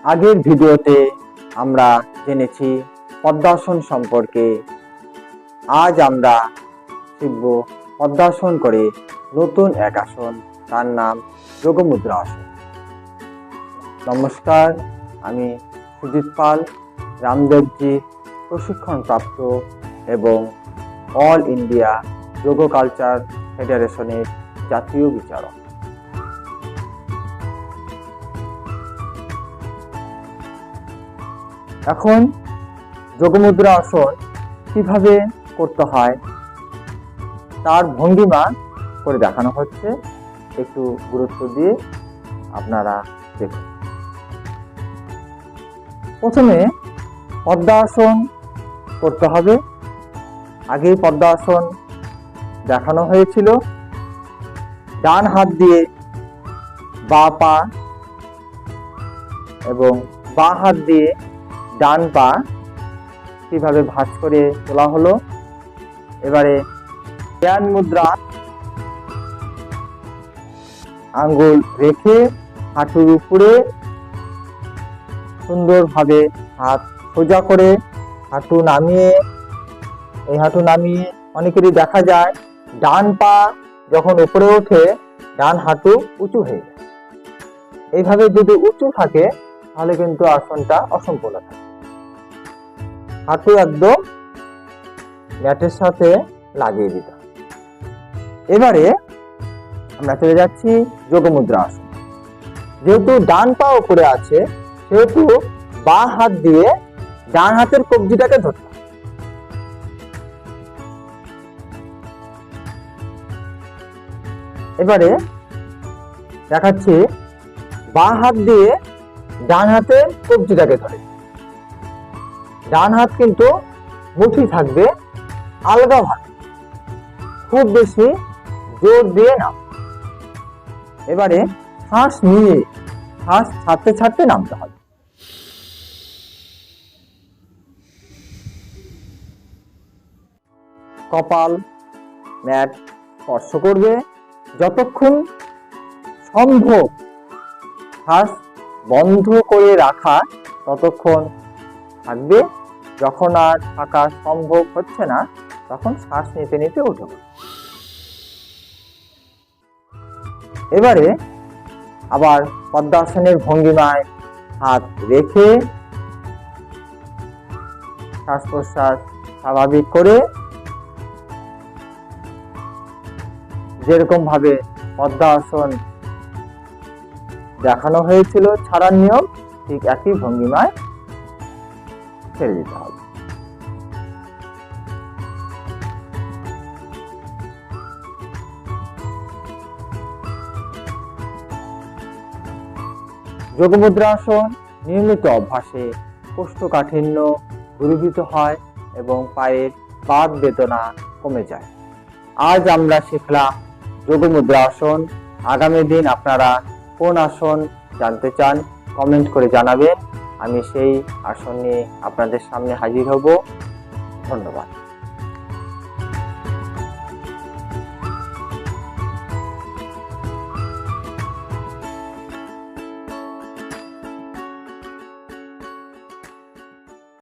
আগের ভিডিওতে আমরা জেনেছি পদ্মাসন সম্পর্কে। আজ আমরা শিখব পদ্মাসন করে নতুন এক আসন, তার নাম যোগমুদ্রা আসন। নমস্কার, আমি সুজিত পাল, রামদেবজি প্রশিক্ষণপ্রাপ্ত এবং অল ইন্ডিয়া যোগ কালচার ফেডারেশনের জাতীয় বিচারক। এখন যোগমুদ্রা আসন কিভাবে করতে হয় তার ভঙ্গিমা করে দেখানো হচ্ছে। একটু গুরুত্ব দিয়ে আপনারা দেখুন। প্রথমে পদ্মাসন করতে হবে। আগেই পদ্মাসন দেখানো হয়েছিল। ডান হাত দিয়ে বাঁ পা এবং বাঁ হাত দিয়ে ডান পা কিভাবে ভাঁজ করে তোলা হলো। এবারে ধ্যান মুদ্রা, আঙ্গুল রেখে হাঁটুর উপরে সুন্দরভাবে হাত সোজা করে হাঁটু নামিয়ে, এই হাঁটু নামিয়ে অনেকেরই দেখা যায় ডান পা যখন উপরে ওঠে ডান হাঁটু উঁচু হয়ে যায়। এইভাবে যদি উঁচু থাকে তাহলে কিন্তু আসনটা অসম্পূর্ণ থাকে। হাঁটু একদম ম্যাটের সাথে লাগিয়ে দিতে হবে। এবারে আমরা চলে যাচ্ছি যোগমুদ্রা আসন। যেহেতু ডান পা উপরে আছে সেহেতু বাঁ হাত দিয়ে ডান হাতের কবজিটাকে ধরতে হবে। এবারে দেখাচ্ছি বাঁ হাত দিয়ে ডান হাতের কবজিটাকে ধরে। ডান হাত কিন্তু মুঠি থাকবে আলগাভাবে, খুব বেশি জোর দিয়ে না। এবারে শ্বাস নিয়ে শ্বাস ছাড়তে ছাড়তে নামতে হবে। কপাল ম্যাট স্পর্শ করবে। যতক্ষণ সম্ভব শ্বাস বন্ধ করে রাখা ততক্ষণ থাকবে। যখন আর থাকা সম্ভব হচ্ছে না তখন শ্বাস নিতে নিতে উঠে। এবারে আবার পদ্মাসনের ভঙ্গিমায় হাত রেখে শ্বাস প্রশ্বাস স্বাভাবিক করে যেরকম ভাবে পদ্মাসন দেখানো হয়েছিল ছাড়ার নিয়ম, ঠিক একই ভঙ্গিমায় ছেড়ে দিতে হবে। যোগমুদ্রা আসন নিয়মিত অভ্যাসে কোষ্ঠকাঠিন্য দূরীভূত হয় এবং পায়ের বাত বেদনা কমে যায়। আজ আমরা শিখলাম যোগমুদ্রা আসন। আগামী দিন আপনারা কোন আসন জানতে চান কমেন্ট করে জানাবেন। আমি সেই আসন নিয়ে আপনাদের সামনে হাজির হব। ধন্যবাদ।